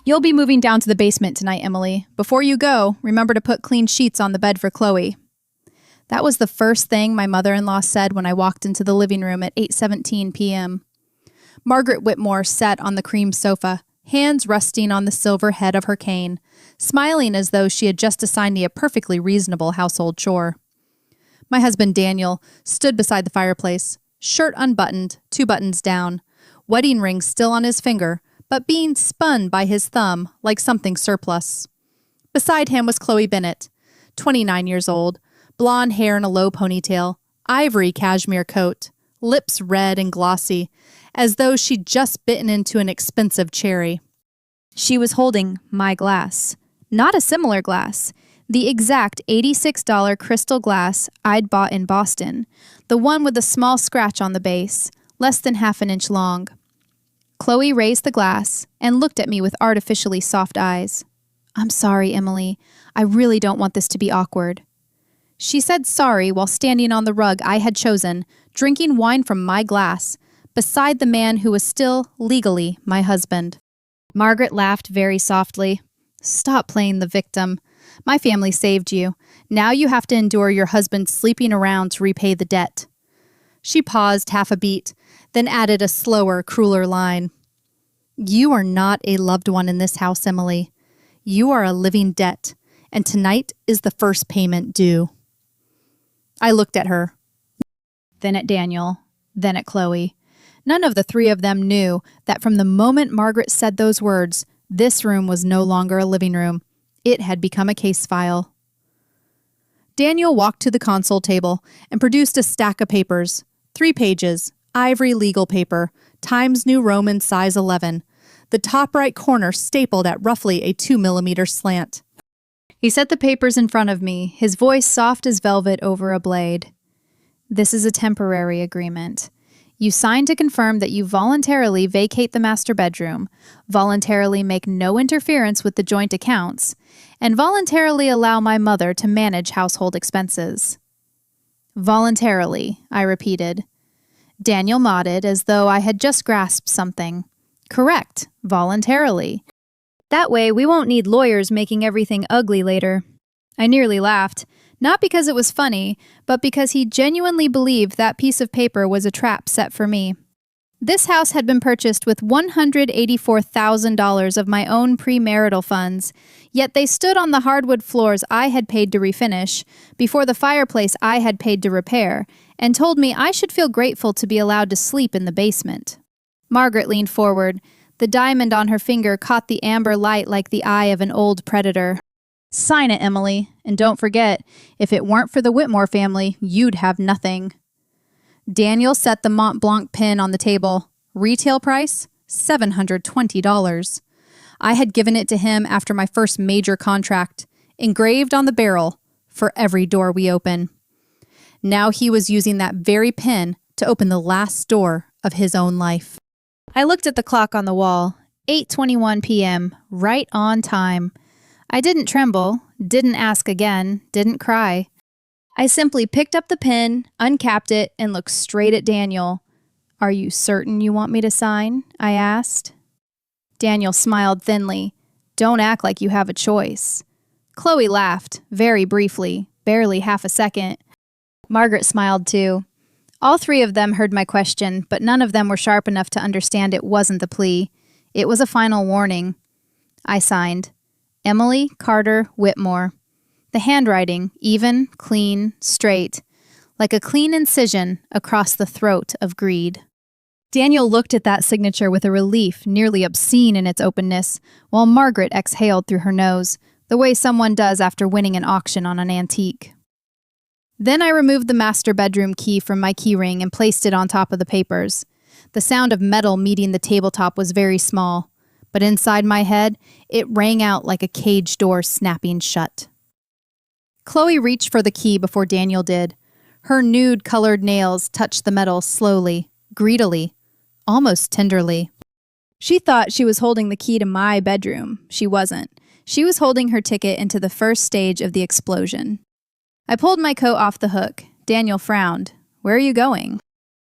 You'll be moving down to the basement tonight, Emily. Before you go, remember to put clean sheets on the bed for Chloe. That was the first thing my mother-in-law said when I walked into the living room at 8:17 p.m. Margaret Whitmore sat on the cream sofa, hands resting on the silver head of her cane, smiling as though she had just assigned me a perfectly reasonable household chore. My husband Daniel stood beside the fireplace, shirt unbuttoned, 2 buttons down, wedding ring still on his finger, but being spun by his thumb like something surplus. Beside him was Chloe Bennett, 29 years old, blonde hair in a low ponytail, ivory cashmere coat, lips red and glossy, as though she'd just bitten into an expensive cherry. She was holding my glass. Not a similar glass. The exact $86 crystal glass I'd bought in Boston. The one with a small scratch on the base, less than half an inch long. Chloe raised the glass and looked at me with artificially soft eyes. "I'm sorry, Emily. I really don't want this to be awkward." She said sorry while standing on the rug I had chosen, drinking wine from my glass, beside the man who was still, legally, my husband. Margaret laughed very softly. "Stop playing the victim. My family saved you. Now you have to endure your husband sleeping around to repay the debt." She paused half a beat, then added a slower, crueler line. "You are not a loved one in this house, Emily. You are a living debt, and tonight is the first payment due." I looked at her, then at Daniel, then at Chloe. None of the 3 of them knew that from the moment Margaret said those words, this room was no longer a living room. It had become a case file. Daniel walked to the console table and produced a stack of papers, 3 pages, ivory legal paper, Times New Roman size 11, the top right corner stapled at roughly a 2mm slant. He set the papers in front of me, his voice soft as velvet over a blade. "This is a temporary agreement. You sign to confirm that you voluntarily vacate the master bedroom, voluntarily make no interference with the joint accounts, and voluntarily allow my mother to manage household expenses." "Voluntarily," I repeated. Daniel nodded as though I had just grasped something. "Correct, voluntarily. That way we won't need lawyers making everything ugly later." I nearly laughed, not because it was funny, but because he genuinely believed that piece of paper was a trap set for me. This house had been purchased with $184,000 of my own premarital funds, yet they stood on the hardwood floors I had paid to refinish, before the fireplace I had paid to repair, and told me I should feel grateful to be allowed to sleep in the basement. Margaret leaned forward. The diamond on her finger caught the amber light like the eye of an old predator. "Sign it, Emily, and don't forget, if it weren't for the Whitmore family, you'd have nothing." Daniel set the Mont Blanc pin on the table. Retail price, $720. I had given it to him after my first major contract, engraved on the barrel, "For every door we open." Now he was using that very pin to open the last door of his own life. I looked at the clock on the wall, 8:21 p.m., right on time. I didn't tremble, didn't ask again, didn't cry. I simply picked up the pin, uncapped it, and looked straight at Daniel. "Are you certain you want me to sign?" I asked. Daniel smiled thinly. "Don't act like you have a choice." Chloe laughed, very briefly, barely half a second. Margaret smiled too. All 3 of them heard my question, but none of them were sharp enough to understand it wasn't the plea. It was a final warning. I signed. Emily Carter Whitmore. The handwriting, even, clean, straight, like a clean incision across the throat of greed. Daniel looked at that signature with a relief nearly obscene in its openness, while Margaret exhaled through her nose, the way someone does after winning an auction on an antique. Then I removed the master bedroom key from my keyring and placed it on top of the papers. The sound of metal meeting the tabletop was very small, but inside my head, it rang out like a cage door snapping shut. Chloe reached for the key before Daniel did. Her nude-colored nails touched the metal slowly, greedily, almost tenderly. She thought she was holding the key to my bedroom. She wasn't. She was holding her ticket into the first stage of the explosion. I pulled my coat off the hook. Daniel frowned. "Where are you going?"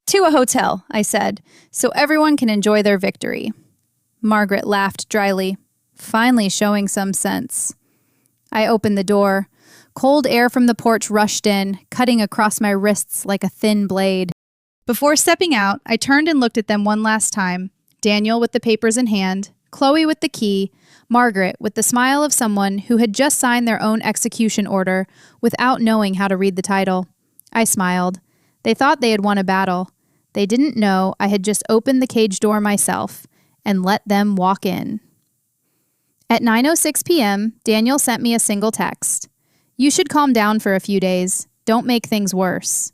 "To a hotel," I said, "so everyone can enjoy their victory." Margaret laughed dryly. finally showing some sense. I opened the door. Cold air from the porch rushed in, cutting across my wrists like a thin blade. Before stepping out, I turned and looked at them one last time. Daniel with the papers in hand, Chloe with the key, Margaret with the smile of someone who had just signed their own execution order without knowing how to read the title. I smiled. They thought they had won a battle. They didn't know I had just opened the cage door myself and let them walk in. At 9:06 p.m., Daniel sent me a single text. "You should calm down for a few days. Don't make things worse."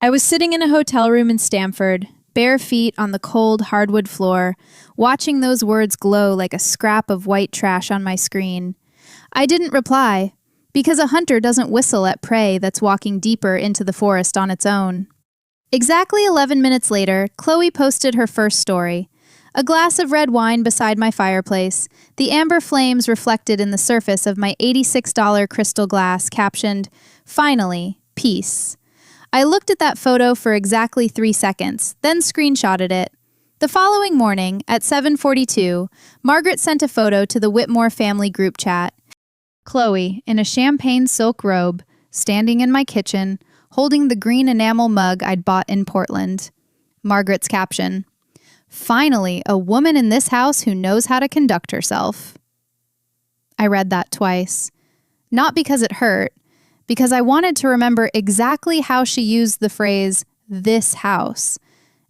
I was sitting in a hotel room in Stamford, bare feet on the cold hardwood floor, watching those words glow like a scrap of white trash on my screen. I didn't reply, because a hunter doesn't whistle at prey that's walking deeper into the forest on its own. Exactly 11 minutes later, Chloe posted her first story. A glass of red wine beside my fireplace, the amber flames reflected in the surface of my $86 crystal glass captioned, "Finally, peace." I looked at that photo for exactly 3 seconds, then screenshotted it. The following morning, at 7:42, Margaret sent a photo to the Whitmore family group chat. Chloe, in a champagne silk robe, standing in my kitchen, holding the green enamel mug I'd bought in Portland. Margaret's caption, "Finally, a woman in this house who knows how to conduct herself." I read that twice. Not because it hurt, because I wanted to remember exactly how she used the phrase, "this house,"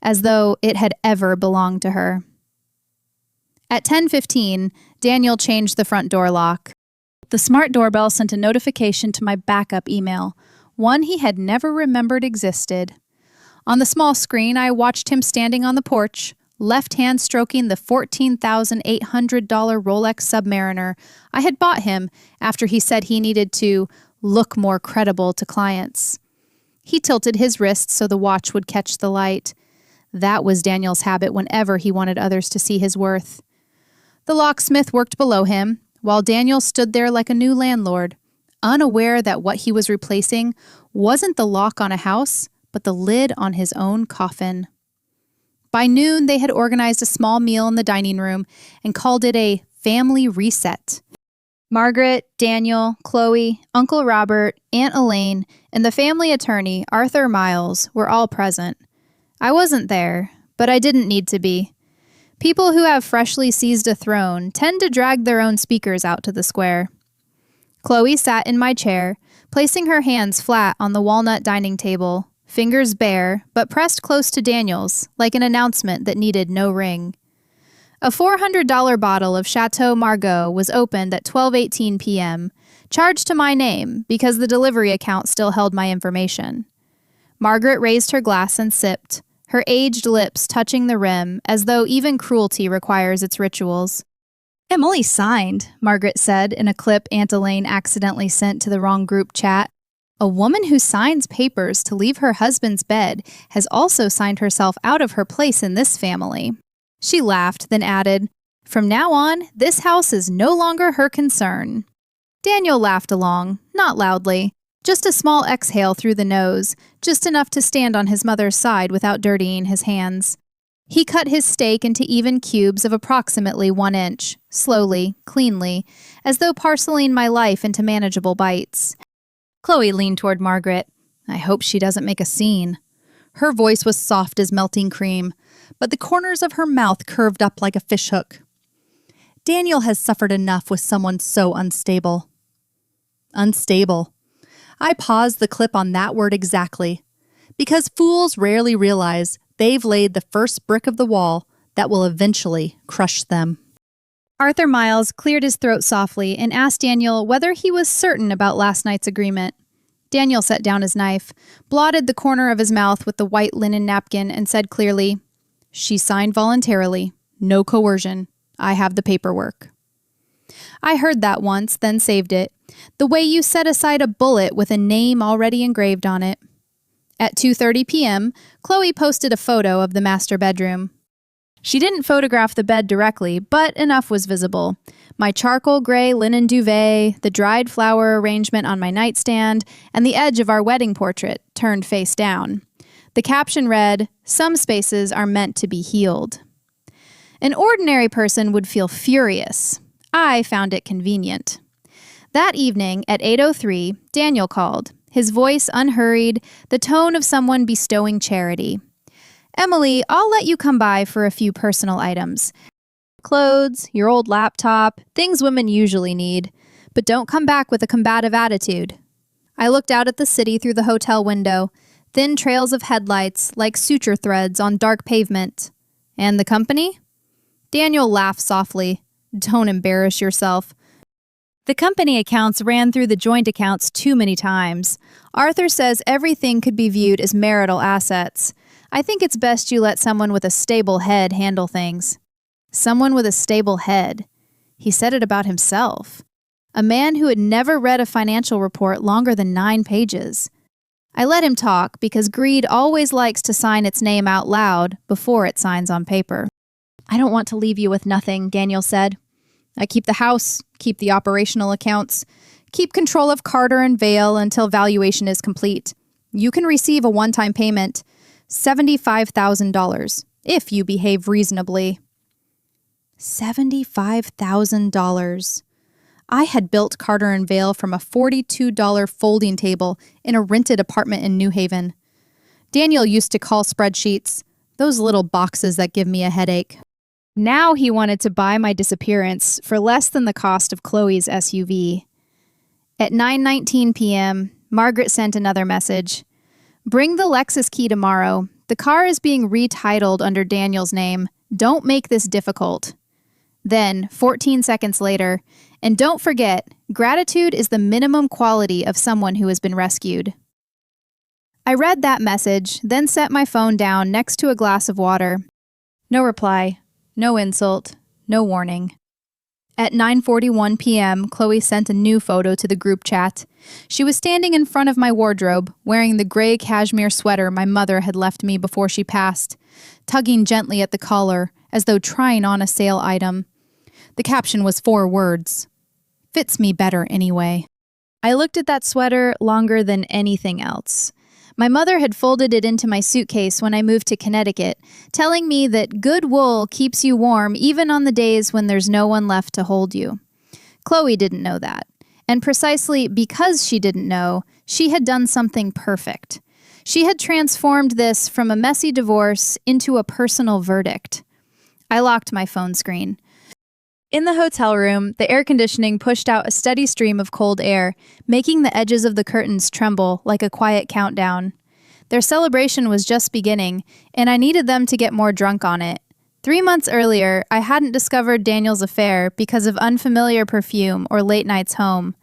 as though it had ever belonged to her. At 10:15, Daniel changed the front door lock. The smart doorbell sent a notification to my backup email, one he had never remembered existed. On the small screen, I watched him standing on the porch, left hand stroking the $14,800 Rolex Submariner I had bought him after he said he needed to look more credible to clients. He tilted his wrist so the watch would catch the light. That was Daniel's habit whenever he wanted others to see his worth. The locksmith worked below him, while Daniel stood there like a new landlord, unaware that what he was replacing wasn't the lock on a house, but the lid on his own coffin. By noon, they had organized a small meal in the dining room and called it a family reset. Margaret, Daniel, Chloe, Uncle Robert, Aunt Elaine, and the family attorney, Arthur Miles, were all present. I wasn't there, but I didn't need to be. People who have freshly seized a throne tend to drag their own speakers out to the square. Chloe sat in my chair, placing her hands flat on the walnut dining table, fingers bare, but pressed close to Daniel's, like an announcement that needed no ring. A $400 bottle of Chateau Margaux was opened at 12:18 p.m., charged to my name because the delivery account still held my information. Margaret raised her glass and sipped, her aged lips touching the rim as though even cruelty requires its rituals. "Emily signed," Margaret said in a clip Aunt Elaine accidentally sent to the wrong group chat. "A woman who signs papers to leave her husband's bed has also signed herself out of her place in this family." She laughed, then added, "From now on, this house is no longer her concern." Daniel laughed along, not loudly, just a small exhale through the nose, just enough to stand on his mother's side without dirtying his hands. He cut his steak into even cubes of approximately 1 inch, slowly, cleanly, as though parceling my life into manageable bites. Chloe leaned toward Margaret. "I hope she doesn't make a scene." Her voice was soft as melting cream, but the corners of her mouth curved up like a fishhook. "Daniel has suffered enough with someone so unstable." Unstable. I paused the clip on that word exactly, because fools rarely realize they've laid the first brick of the wall that will eventually crush them. Arthur Miles cleared his throat softly and asked Daniel whether he was certain about last night's agreement. Daniel set down his knife, blotted the corner of his mouth with the white linen napkin, and said clearly, "She signed voluntarily. No coercion. I have the paperwork." I heard that once, then saved it. The way you set aside a bullet with a name already engraved on it. At 2:30 p.m., Chloe posted a photo of the master bedroom. She didn't photograph the bed directly, but enough was visible. My charcoal gray linen duvet, the dried flower arrangement on my nightstand, and the edge of our wedding portrait turned face down. The caption read, "Some spaces are meant to be healed." An ordinary person would feel furious. I found it convenient. That evening at 8:03, Daniel called, his voice unhurried, the tone of someone bestowing charity. "Emily, I'll let you come by for a few personal items. Clothes, your old laptop, things women usually need. But don't come back with a combative attitude." I looked out at the city through the hotel window, thin trails of headlights like suture threads on dark pavement. "And the company?" Daniel laughed softly. "Don't embarrass yourself. The company accounts ran through the joint accounts too many times. Arthur says everything could be viewed as marital assets. I think it's best you let someone with a stable head handle things." Someone with a stable head. He said it about himself. A man who had never read a financial report longer than 9 pages. I let him talk because greed always likes to sign its name out loud before it signs on paper. "I don't want to leave you with nothing," Daniel said. "I keep the house, keep the operational accounts, keep control of Carter and Vale until valuation is complete. You can receive a one-time payment, $75,000, if you behave reasonably." $75,000. I had built Carter and Vale from a $42 folding table in a rented apartment in New Haven. Daniel used to call spreadsheets those little boxes that give me a headache. Now he wanted to buy my disappearance for less than the cost of Chloe's SUV. At 9:19 p.m., Margaret sent another message. "Bring the Lexus key tomorrow. The car is being retitled under Daniel's name. Don't make this difficult." Then, 14 seconds later, "And don't forget, gratitude is the minimum quality of someone who has been rescued." I read that message, then set my phone down next to a glass of water. No reply. No insult, no warning. At 9:41 p.m., Chloe sent a new photo to the group chat. She was standing in front of my wardrobe, wearing the gray cashmere sweater my mother had left me before she passed, tugging gently at the collar, as though trying on a sale item. The caption was 4 words. "Fits me better anyway." I looked at that sweater longer than anything else. My mother had folded it into my suitcase when I moved to Connecticut, telling me that good wool keeps you warm even on the days when there's no one left to hold you. Chloe didn't know that. And precisely because she didn't know, she had done something perfect. She had transformed this from a messy divorce into a personal verdict. I locked my phone screen. In the hotel room, the air conditioning pushed out a steady stream of cold air, making the edges of the curtains tremble like a quiet countdown. Their celebration was just beginning, and I needed them to get more drunk on it. 3 months earlier, I hadn't discovered Daniel's affair because of unfamiliar perfume or late nights home.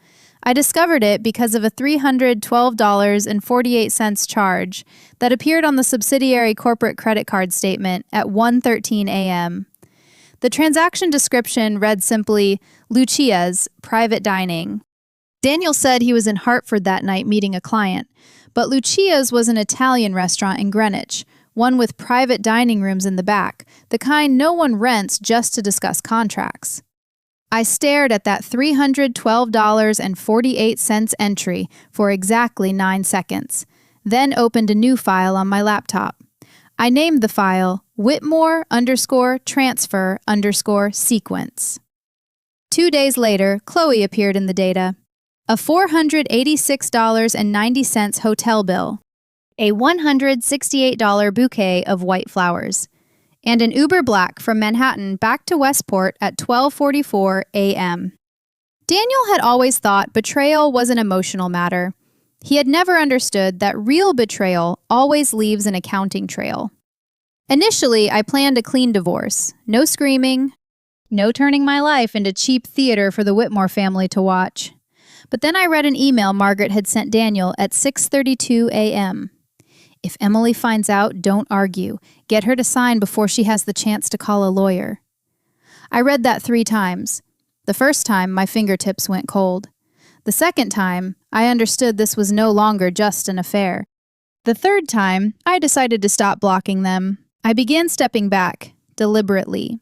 I discovered it because of a $312.48 charge that appeared on the subsidiary corporate credit card statement at 1:13 a.m. The transaction description read simply, "Lucia's private dining." Daniel said he was in Hartford that night meeting a client, but Lucia's was an Italian restaurant in Greenwich, one with private dining rooms in the back, the kind no one rents just to discuss contracts. I stared at that $312.48 entry for exactly 9 seconds, then opened a new file on my laptop. I named the file Whitmore_transfer_sequence. 2 days later, Chloe appeared in the data. A $486.90 hotel bill, a $168 bouquet of white flowers, and an Uber Black from Manhattan back to Westport at 12:44 a.m. Daniel had always thought betrayal was an emotional matter. He had never understood that real betrayal always leaves an accounting trail. Initially, I planned a clean divorce. No screaming, no turning my life into cheap theater for the Whitmore family to watch. But then I read an email Margaret had sent Daniel at 6:32 a.m. "If Emily finds out, don't argue. Get her to sign before she has the chance to call a lawyer." I read that 3 times. The first time, my fingertips went cold. The second time, I understood this was no longer just an affair. The third time, I decided to stop blocking them. I began stepping back, deliberately.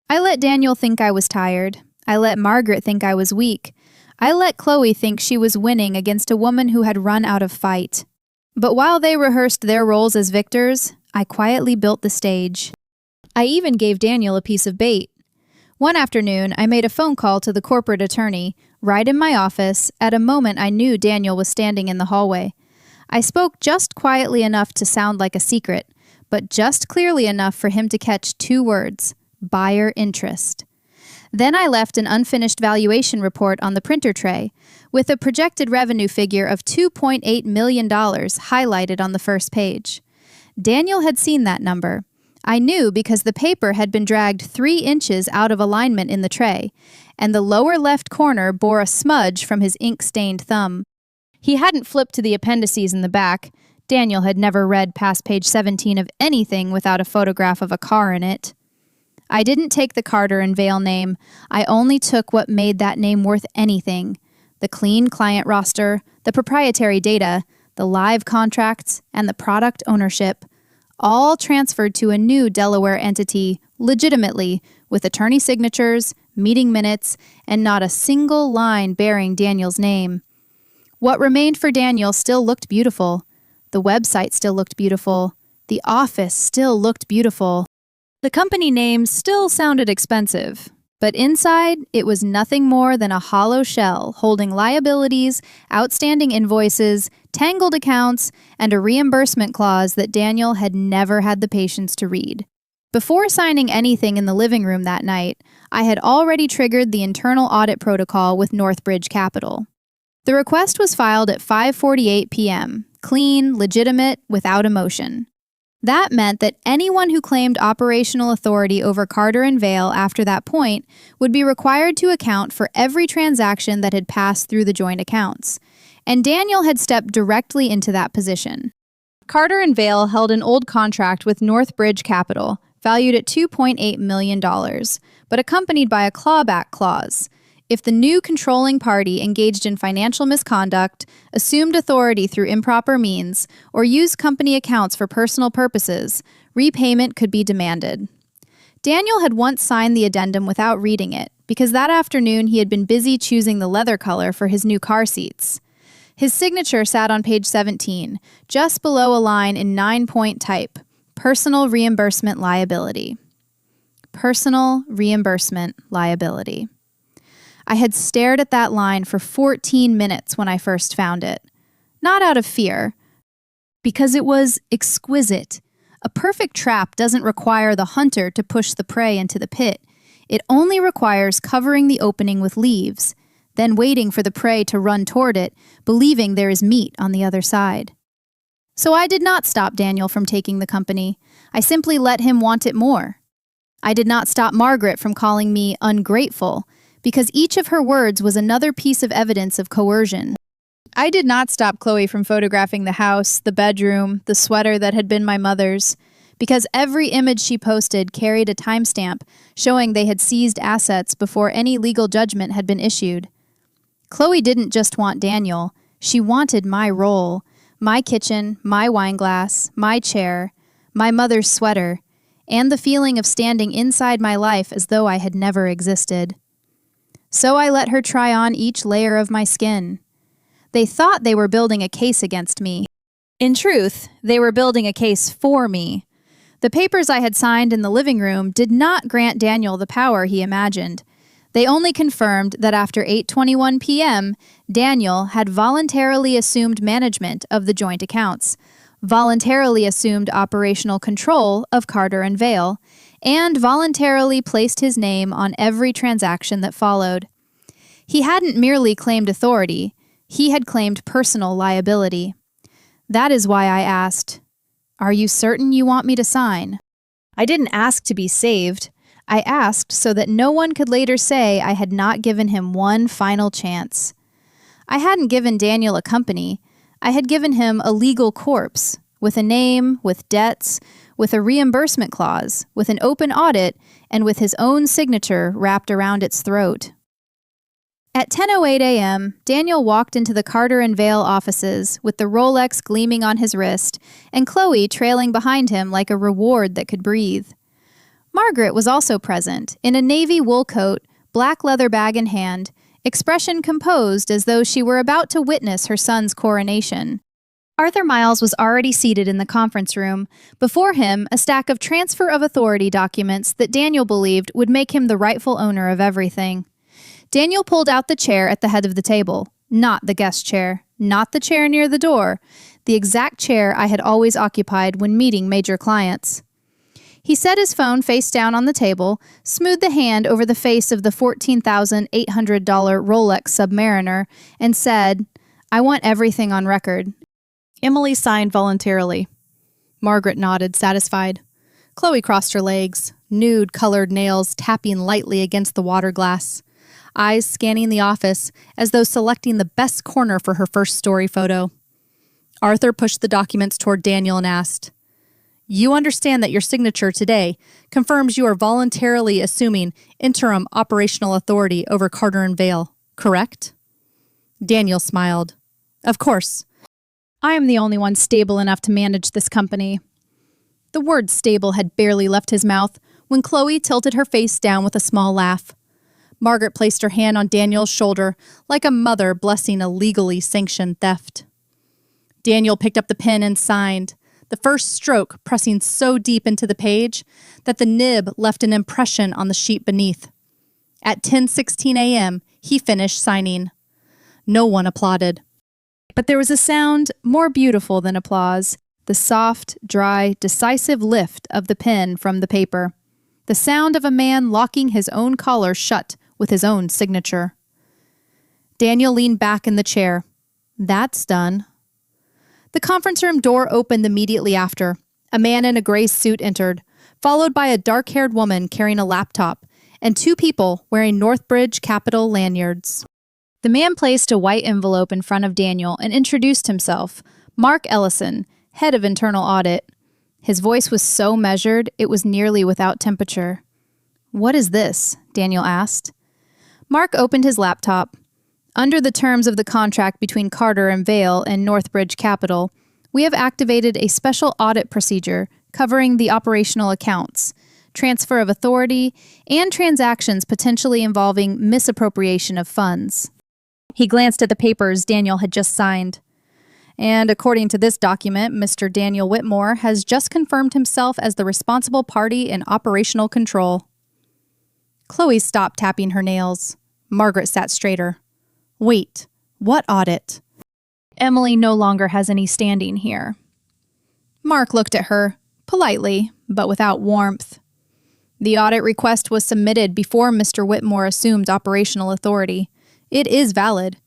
I let Daniel think I was tired. I let Margaret think I was weak. I let Chloe think she was winning against a woman who had run out of fight. But while they rehearsed their roles as victors, I quietly built the stage. I even gave Daniel a piece of bait. One afternoon, I made a phone call to the corporate attorney, right in my office, at a moment I knew Daniel was standing in the hallway. I spoke just quietly enough to sound like a secret, but just clearly enough for him to catch 2 words: buyer interest. Then I left an unfinished valuation report on the printer tray, with a projected revenue figure of $2.8 million highlighted on the first page. Daniel had seen that number. I knew because the paper had been dragged 3 inches out of alignment in the tray, and the lower left corner bore a smudge from his ink-stained thumb. He hadn't flipped to the appendices in the back. Daniel had never read past page 17 of anything without a photograph of a car in it. I didn't take the Carter and Vale name. I only took what made that name worth anything: the clean client roster, the proprietary data, the live contracts, and the product ownership, all transferred to a new Delaware entity, legitimately, with attorney signatures, meeting minutes, and not a single line bearing Daniel's name. What remained for Daniel still looked beautiful. The website still looked beautiful. The office still looked beautiful. The company name still sounded expensive, but inside, it was nothing more than a hollow shell holding liabilities, outstanding invoices, tangled accounts, and a reimbursement clause that Daniel had never had the patience to read. Before signing anything in the living room that night, I had already triggered the internal audit protocol with Northbridge Capital. The request was filed at 5:48 p.m., clean, legitimate, without emotion. That meant that anyone who claimed operational authority over Carter and Vale after that point would be required to account for every transaction that had passed through the joint accounts. And Daniel had stepped directly into that position. Carter and Vale held an old contract with Northbridge Capital, valued at $2.8 million, but accompanied by a clawback clause. If the new controlling party engaged in financial misconduct, assumed authority through improper means, or used company accounts for personal purposes, repayment could be demanded. Daniel had once signed the addendum without reading it, because that afternoon he had been busy choosing the leather color for his new car seats. His signature sat on page 17, just below a line in 9-point type: personal reimbursement liability. Personal reimbursement liability. I had stared at that line for 14 minutes when I first found it. Not out of fear, because it was exquisite. A perfect trap doesn't require the hunter to push the prey into the pit. It only requires covering the opening with leaves, then waiting for the prey to run toward it, believing there is meat on the other side. So I did not stop Daniel from taking the company. I simply let him want it more. I did not stop Margaret from calling me ungrateful, because each of her words was another piece of evidence of coercion. I did not stop Chloe from photographing the house, the bedroom, the sweater that had been my mother's, because every image she posted carried a timestamp showing they had seized assets before any legal judgment had been issued. Chloe didn't just want Daniel, she wanted my role, my kitchen, my wineglass, my chair, my mother's sweater, and the feeling of standing inside my life as though I had never existed. So I let her try on each layer of my skin. They thought they were building a case against me. In truth, they were building a case for me. The papers I had signed in the living room did not grant Daniel the power he imagined. They only confirmed that after 8:21 p.m., Daniel had voluntarily assumed management of the joint accounts, voluntarily assumed operational control of Carter and Vale, and voluntarily placed his name on every transaction that followed. He hadn't merely claimed authority, he had claimed personal liability. That is why I asked, "Are you certain you want me to sign?" I didn't ask to be saved. I asked so that no one could later say I had not given him one final chance. I hadn't given Daniel a company. I had given him a legal corpse, with a name, with debts, with a reimbursement clause, with an open audit, and with his own signature wrapped around its throat. At 10:08 a.m., Daniel walked into the Carter and Vale offices with the Rolex gleaming on his wrist and Chloe trailing behind him like a reward that could breathe. Margaret was also present, in a navy wool coat, black leather bag in hand, expression composed as though she were about to witness her son's coronation. Arthur Miles was already seated in the conference room. Before him, a stack of transfer of authority documents that Daniel believed would make him the rightful owner of everything. Daniel pulled out the chair at the head of the table. Not the guest chair, not the chair near the door, the exact chair I had always occupied when meeting major clients. He set his phone face down on the table, smoothed the hand over the face of the $14,800 Rolex Submariner, and said, "I want everything on record." Emily signed voluntarily. Margaret nodded, satisfied. Chloe crossed her legs, nude colored nails tapping lightly against the water glass, eyes scanning the office as though selecting the best corner for her first story photo. Arthur pushed the documents toward Daniel and asked, "You understand that your signature today confirms you are voluntarily assuming interim operational authority over Carter and Vale, correct?" Daniel smiled. "Of course. I am the only one stable enough to manage this company." The word stable had barely left his mouth when Chloe tilted her face down with a small laugh. Margaret placed her hand on Daniel's shoulder like a mother blessing a legally sanctioned theft. Daniel picked up the pen and signed, the first stroke pressing so deep into the page that the nib left an impression on the sheet beneath. At 10:16 a.m., he finished signing. No one applauded. But there was a sound more beautiful than applause, the soft, dry, decisive lift of the pen from the paper, the sound of a man locking his own collar shut with his own signature. Daniel leaned back in the chair. That's done. The conference room door opened immediately after. A man in a gray suit entered, followed by a dark-haired woman carrying a laptop, and two people wearing Northbridge Capital lanyards. The man placed a white envelope in front of Daniel and introduced himself, Mark Ellison, head of internal audit. His voice was so measured, it was nearly without temperature. "What is this?" Daniel asked. Mark opened his laptop. "Under the terms of the contract between Carter and Vale and Northbridge Capital, we have activated a special audit procedure covering the operational accounts, transfer of authority, and transactions potentially involving misappropriation of funds." He glanced at the papers Daniel had just signed. "And according to this document, Mr. Daniel Whitmore has just confirmed himself as the responsible party in operational control." Chloe stopped tapping her nails. Margaret sat straighter. "Wait, what audit?" "Emily no longer has any standing here." Mark looked at her, politely, but without warmth. "The audit request was submitted before Mr. Whitmore assumed operational authority. It is valid,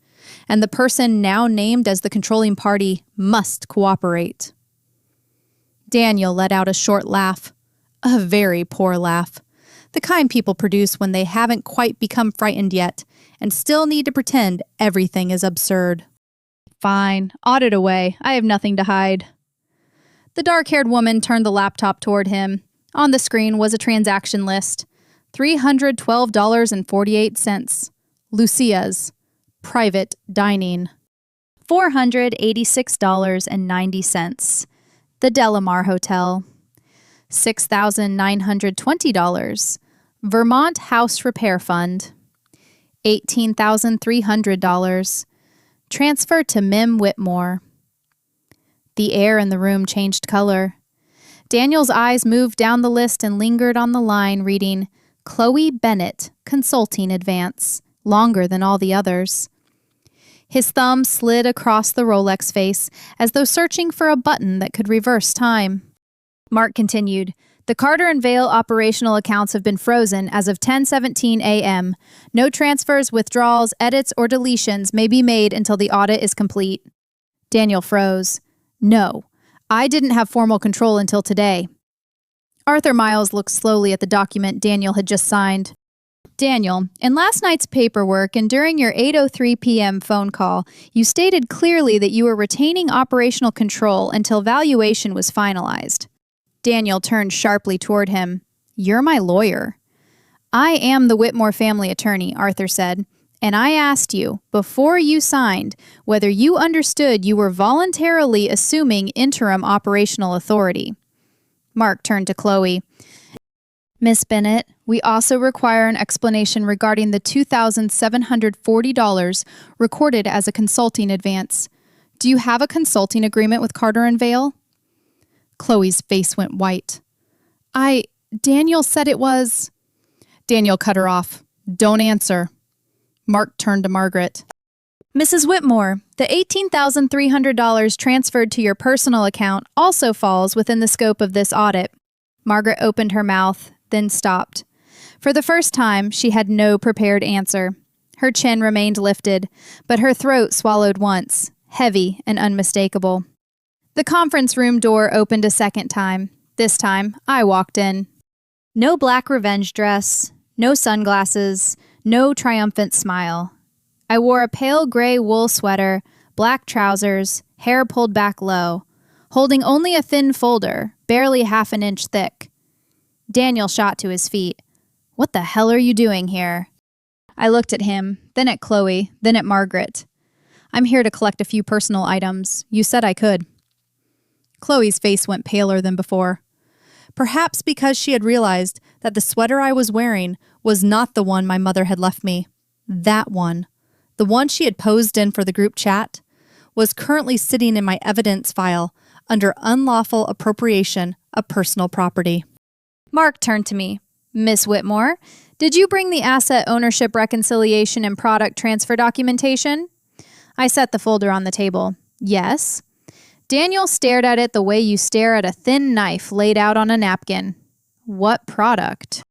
and the person now named as the controlling party must cooperate." Daniel let out a short laugh. A very poor laugh. The kind people produce when they haven't quite become frightened yet and still need to pretend everything is absurd. "Fine, audit away. I have nothing to hide." The dark-haired woman turned the laptop toward him. On the screen was a transaction list. $312.48. Lucia's. Private dining. $486.90. The Delamar Hotel. $6,920. Vermont House Repair Fund. $18,300. Transfer to Mim Whitmore. The air in the room changed color. Daniel's eyes moved down the list and lingered on the line reading, "Chloe Bennett, Consulting Advance," longer than all the others. His thumb slid across the Rolex face as though searching for a button that could reverse time. Mark continued, "The Carter and Vale operational accounts have been frozen as of 10:17 a.m. No transfers, withdrawals, edits, or deletions may be made until the audit is complete." Daniel froze. "No, I didn't have formal control until today." Arthur Miles looked slowly at the document Daniel had just signed. "Daniel, in last night's paperwork and during your 8:03 p.m. phone call, you stated clearly that you were retaining operational control until valuation was finalized." Daniel turned sharply toward him. "You're my lawyer." "I am the Whitmore family attorney," Arthur said, "and I asked you, before you signed, whether you understood you were voluntarily assuming interim operational authority." Mark turned to Chloe. "Miss Bennett, we also require an explanation regarding the $2,740 recorded as a consulting advance. Do you have a consulting agreement with Carter and Vale? Chloe's face went white. Daniel said it was... Daniel cut her off. Don't answer. Mark turned to Margaret. Mrs. Whitmore, the $18,300 transferred to your personal account also falls within the scope of this audit. Margaret opened her mouth, then stopped. For the first time, she had no prepared answer. Her chin remained lifted, but her throat swallowed once, heavy and unmistakable. The conference room door opened a second time. This time, I walked in. No black revenge dress, no sunglasses, no triumphant smile. I wore a pale gray wool sweater, black trousers, hair pulled back low, holding only a thin folder, barely half an inch thick. Daniel shot to his feet. What the hell are you doing here? I looked at him, then at Chloe, then at Margaret. I'm here to collect a few personal items. You said I could. Chloe's face went paler than before. Perhaps because she had realized that the sweater I was wearing was not the one my mother had left me. That one, the one she had posed in for the group chat, was currently sitting in my evidence file under unlawful appropriation of personal property. Mark turned to me. Miss Whitmore, did you bring the asset ownership reconciliation and product transfer documentation? I set the folder on the table. Yes. Daniel stared at it the way you stare at a thin knife laid out on a napkin. What product?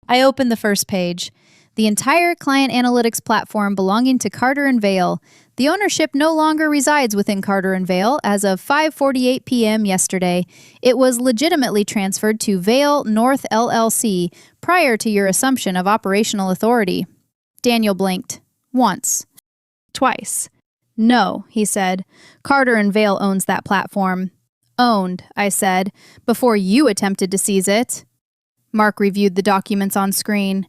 I opened the first page. The entire client analytics platform belonging to Carter and Vale. The ownership no longer resides within Carter and Vale. As of 5:48 p.m. yesterday, it was legitimately transferred to Vale North LLC prior to your assumption of operational authority. Daniel blinked. Once. Twice. No, he said. Carter and Vale owns that platform. Owned, I said, before you attempted to seize it. Mark reviewed the documents on screen.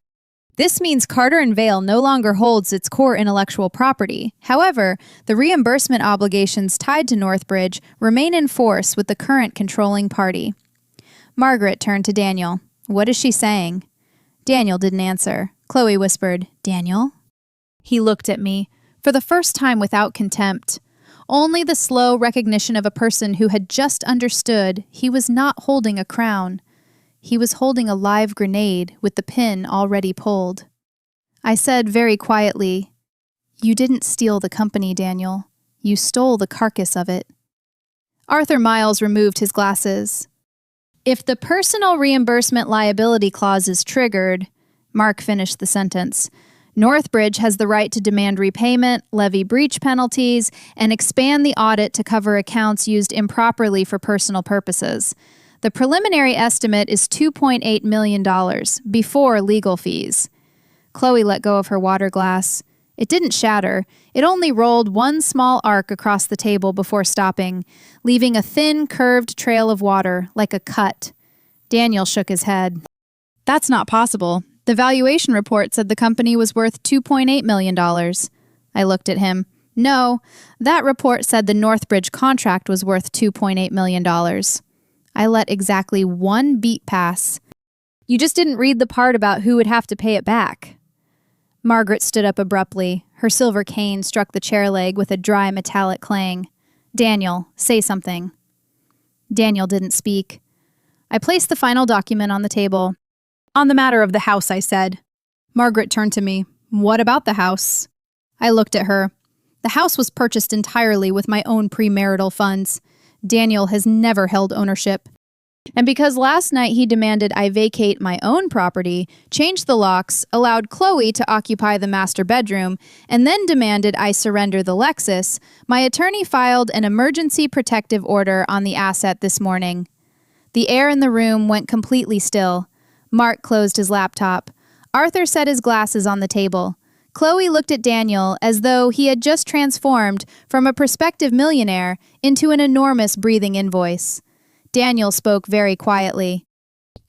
This means Carter and Vale no longer holds its core intellectual property. However, the reimbursement obligations tied to Northbridge remain in force with the current controlling party. Margaret turned to Daniel. What is she saying? Daniel didn't answer. Chloe whispered, Daniel? He looked at me, for the first time without contempt. Only the slow recognition of a person who had just understood he was not holding a crown. He was holding a live grenade with the pin already pulled. I said very quietly, You didn't steal the company, Daniel. You stole the carcass of it. Arthur Miles removed his glasses. If the personal reimbursement liability clause is triggered, Mark finished the sentence, Northbridge has the right to demand repayment, levy breach penalties, and expand the audit to cover accounts used improperly for personal purposes. The preliminary estimate is $2.8 million before legal fees. Chloe let go of her water glass. It didn't shatter. It only rolled one small arc across the table before stopping, leaving a thin, curved trail of water, like a cut. Daniel shook his head. That's not possible. The valuation report said the company was worth $2.8 million. I looked at him. No, that report said the Northbridge contract was worth $2.8 million. I let exactly one beat pass. You just didn't read the part about who would have to pay it back. Margaret stood up abruptly. Her silver cane struck the chair leg with a dry metallic clang. Daniel, say something. Daniel didn't speak. I placed the final document on the table. On the matter of the house, I said. Margaret turned to me. What about the house? I looked at her. The house was purchased entirely with my own premarital funds. Daniel has never held ownership. And because last night he demanded I vacate my own property, changed the locks, allowed Chloe to occupy the master bedroom, and then demanded I surrender the Lexus, my attorney filed an emergency protective order on the asset this morning. The air in the room went completely still. Mark closed his laptop. Arthur set his glasses on the table. Chloe looked at Daniel as though he had just transformed from a prospective millionaire into an enormous breathing invoice. Daniel spoke very quietly.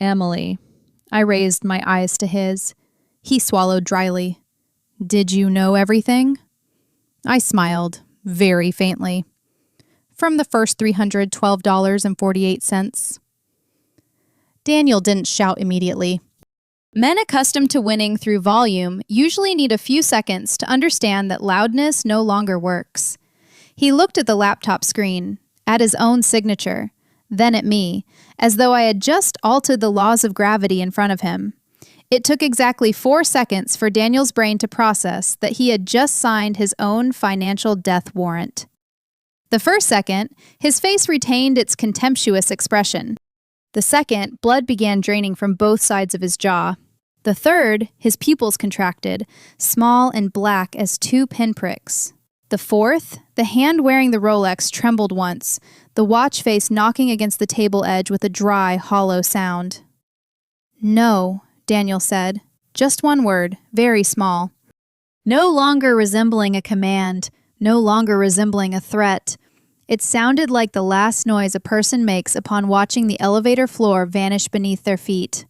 Emily. I raised my eyes to his. He swallowed dryly. Did you know everything? I smiled, very faintly. From the first $312.48. Daniel didn't shout immediately. Men accustomed to winning through volume usually need a few seconds to understand that loudness no longer works. He looked at the laptop screen, at his own signature, then at me, as though I had just altered the laws of gravity in front of him. It took exactly 4 seconds for Daniel's brain to process that he had just signed his own financial death warrant. The first second, his face retained its contemptuous expression. The second, blood began draining from both sides of his jaw. The third, his pupils contracted, small and black as 2 pinpricks. The fourth, the hand wearing the Rolex trembled once, the watch face knocking against the table edge with a dry, hollow sound. "No," Daniel said. Just one word, very small. No longer resembling a command, no longer resembling a threat. It sounded like the last noise a person makes upon watching the elevator floor vanish beneath their feet.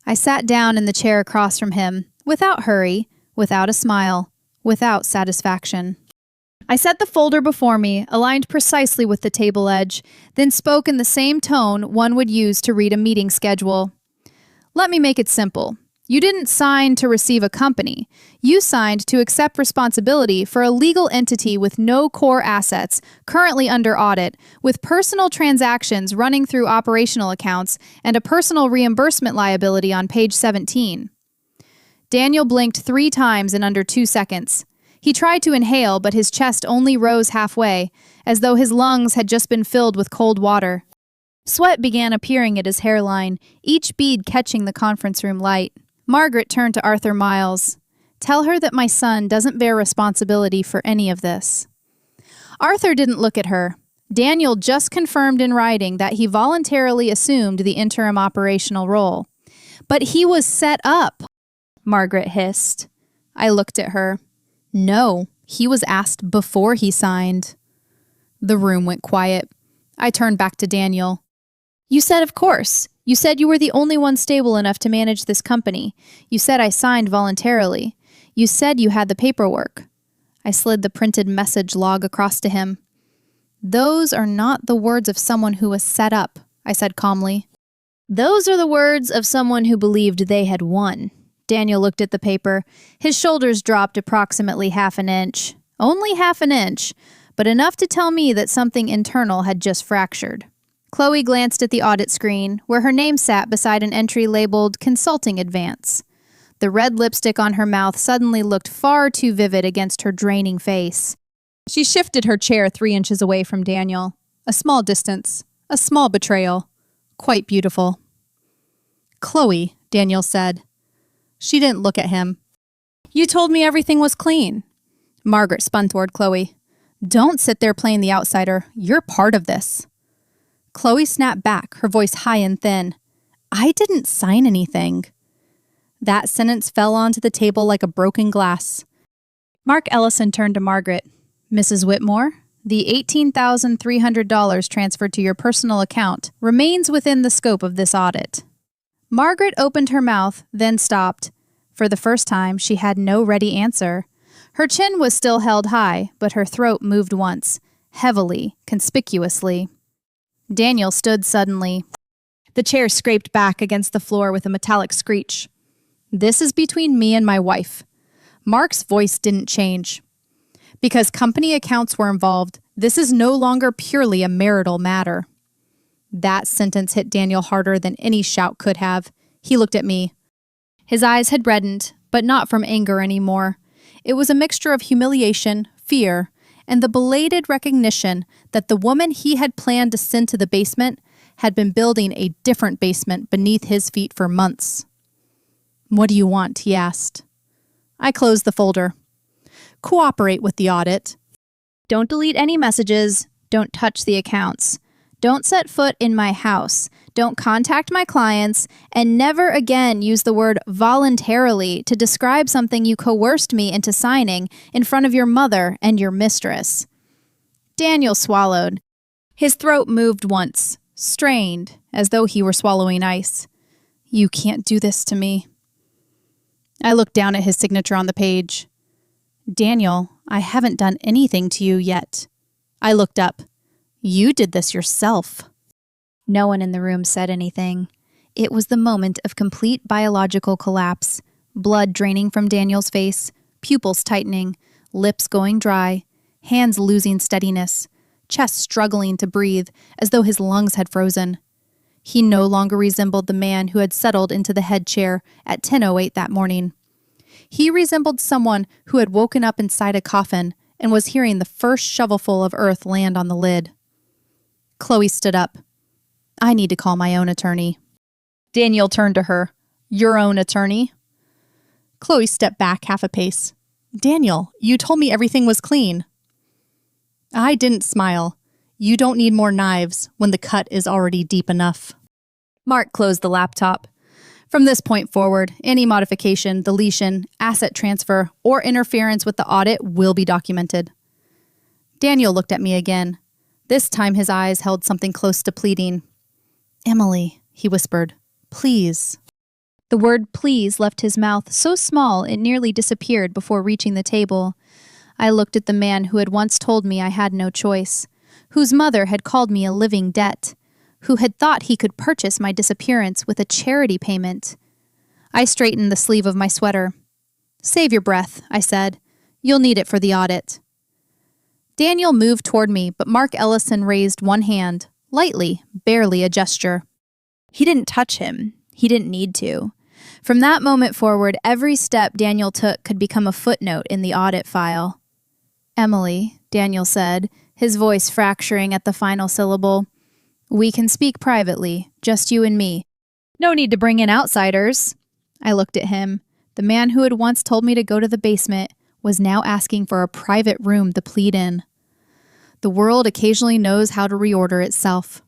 I sat down in the chair across from him, without hurry, without a smile, without satisfaction. I set the folder before me, aligned precisely with the table edge, then spoke in the same tone one would use to read a meeting schedule. Let me make it simple. You didn't sign to receive a company. You signed to accept responsibility for a legal entity with no core assets, currently under audit, with personal transactions running through operational accounts and a personal reimbursement liability on page 17. Daniel blinked 3 times in under 2 seconds. He tried to inhale, but his chest only rose halfway, as though his lungs had just been filled with cold water. Sweat began appearing at his hairline, each bead catching the conference room light. Margaret turned to Arthur Miles. "Tell her that my son doesn't bear responsibility for any of this." Arthur didn't look at her. Daniel just confirmed in writing that he voluntarily assumed the interim operational role. "But he was set up," Margaret hissed. I looked at her. "No, he was asked before he signed." The room went quiet. I turned back to Daniel. "You said of course. You said you were the only one stable enough to manage this company. You said I signed voluntarily. You said you had the paperwork." I slid the printed message log across to him. "Those are not the words of someone who was set up," I said calmly. "Those are the words of someone who believed they had won." Daniel looked at the paper. His shoulders dropped approximately half an inch. Only half an inch, but enough to tell me that something internal had just fractured. Chloe glanced at the audit screen, where her name sat beside an entry labeled Consulting Advance. The red lipstick on her mouth suddenly looked far too vivid against her draining face. She shifted her chair 3 inches away from Daniel. A small distance. A small betrayal. Quite beautiful. "Chloe," Daniel said. She didn't look at him. "You told me everything was clean." Margaret spun toward Chloe. "Don't sit there playing the outsider. You're part of this." Chloe snapped back, her voice high and thin. "I didn't sign anything." That sentence fell onto the table like a broken glass. Mark Ellison turned to Margaret. "Mrs. Whitmore, the $18,300 transferred to your personal account remains within the scope of this audit." Margaret opened her mouth, then stopped. For the first time, she had no ready answer. Her chin was still held high, but her throat moved once, heavily, conspicuously. Daniel stood suddenly. The chair scraped back against the floor with a metallic screech. "This is between me and my wife." Mark's voice didn't change. "Because company accounts were involved, this is no longer purely a marital matter." That sentence hit Daniel harder than any shout could have. He looked at me. His eyes had reddened, but not from anger anymore. It was a mixture of humiliation, fear, and the belated recognition that the woman he had planned to send to the basement had been building a different basement beneath his feet for months. "What do you want?" he asked. I closed the folder. "Cooperate with the audit. Don't delete any messages. Don't touch the accounts. Don't set foot in my house. Don't contact my clients, and never again use the word voluntarily to describe something you coerced me into signing in front of your mother and your mistress." Daniel swallowed. His throat moved once, strained, as though he were swallowing ice. "You can't do this to me." I looked down at his signature on the page. "Daniel, I haven't done anything to you yet." I looked up. "You did this yourself." No one in the room said anything. It was the moment of complete biological collapse, blood draining from Daniel's face, pupils tightening, lips going dry, hands losing steadiness, chest struggling to breathe as though his lungs had frozen. He no longer resembled the man who had settled into the head chair at 10:08 that morning. He resembled someone who had woken up inside a coffin and was hearing the first shovelful of earth land on the lid. Chloe stood up. I need to call my own attorney. Daniel turned to her. Your own attorney? Chloe stepped back half a pace. Daniel, you told me everything was clean. I didn't smile. You don't need more knives when the cut is already deep enough. Mark closed the laptop. From this point forward, any modification, deletion, asset transfer, or interference with the audit will be documented. Daniel looked at me again. This time his eyes held something close to pleading. Emily, he whispered, please. The word please left his mouth so small it nearly disappeared before reaching the table. I looked at the man who had once told me I had no choice, whose mother had called me a living debt, who had thought he could purchase my disappearance with a charity payment. I straightened the sleeve of my sweater. Save your breath, I said. You'll need it for the audit. Daniel moved toward me, but Mark Ellison raised one hand, lightly, barely a gesture. He didn't touch him. He didn't need to. From that moment forward, every step Daniel took could become a footnote in the audit file. Emily, Daniel said, his voice fracturing at the final syllable. We can speak privately, just you and me. No need to bring in outsiders. I looked at him. The man who had once told me to go to the basement was now asking for a private room to plead in. The world occasionally knows how to reorder itself.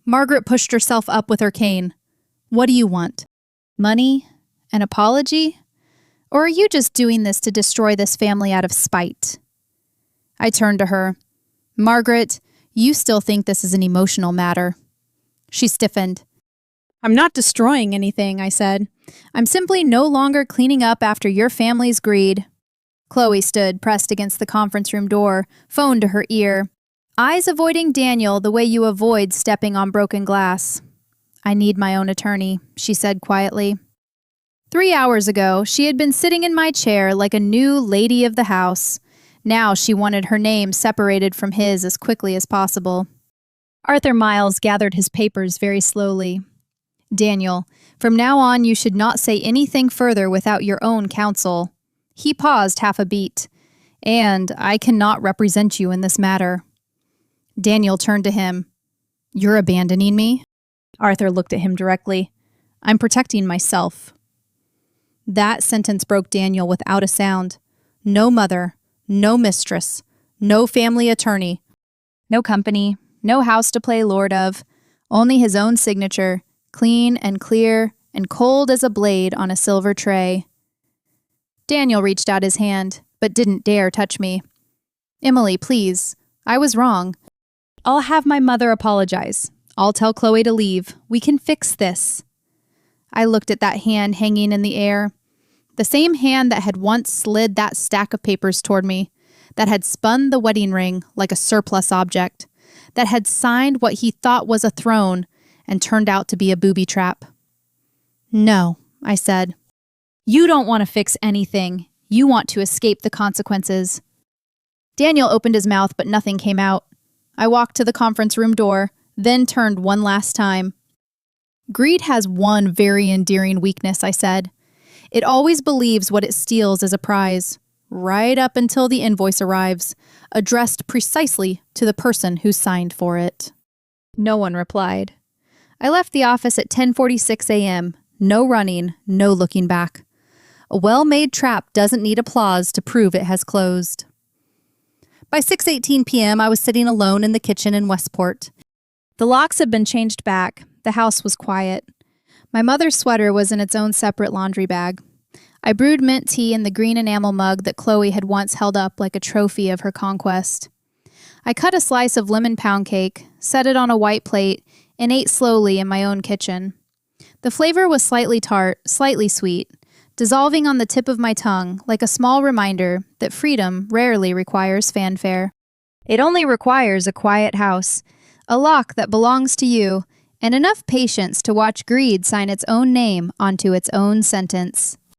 Margaret pushed herself up with her cane. What do you want? Money? An apology? Or are you just doing this to destroy this family out of spite? I turned to her. Margaret, you still think this is an emotional matter. She stiffened. I'm not destroying anything, I said. I'm simply no longer cleaning up after your family's greed. Chloe stood pressed against the conference room door, phone to her ear, eyes avoiding Daniel the way you avoid stepping on broken glass. I need my own attorney, she said quietly. 3 hours ago, she had been sitting in my chair like a new lady of the house. Now she wanted her name separated from his as quickly as possible. Arthur Miles gathered his papers very slowly. Daniel, from now on you should not say anything further without your own counsel. He paused half a beat. And I cannot represent you in this matter. Daniel turned to him. You're abandoning me? Arthur looked at him directly. I'm protecting myself. That sentence broke Daniel without a sound. No mother, no mistress, no family attorney, no company, no house to play lord of, only his own signature, clean and clear and cold as a blade on a silver tray. Daniel reached out his hand, but didn't dare touch me. Emily, please. I was wrong. I'll have my mother apologize. I'll tell Chloe to leave. We can fix this. I looked at that hand hanging in the air. The same hand that had once slid that stack of papers toward me, that had spun the wedding ring like a surplus object, that had signed what he thought was a throne and turned out to be a booby trap. No, I said. You don't want to fix anything. You want to escape the consequences. Daniel opened his mouth, but nothing came out. I walked to the conference room door, then turned one last time. Greed has one very endearing weakness, I said. It always believes what it steals is a prize, right up until the invoice arrives, addressed precisely to the person who signed for it. No one replied. I left the office at 10:46 a.m., no running, no looking back. A well-made trap doesn't need applause to prove it has closed. By 6:18 p.m., I was sitting alone in the kitchen in Westport. The locks had been changed back. The house was quiet. My mother's sweater was in its own separate laundry bag. I brewed mint tea in the green enamel mug that Chloe had once held up like a trophy of her conquest. I cut a slice of lemon pound cake, set it on a white plate, and ate slowly in my own kitchen. The flavor was slightly tart, slightly sweet, dissolving on the tip of my tongue like a small reminder that freedom rarely requires fanfare. It only requires a quiet house, a lock that belongs to you, and enough patience to watch greed sign its own name onto its own sentence.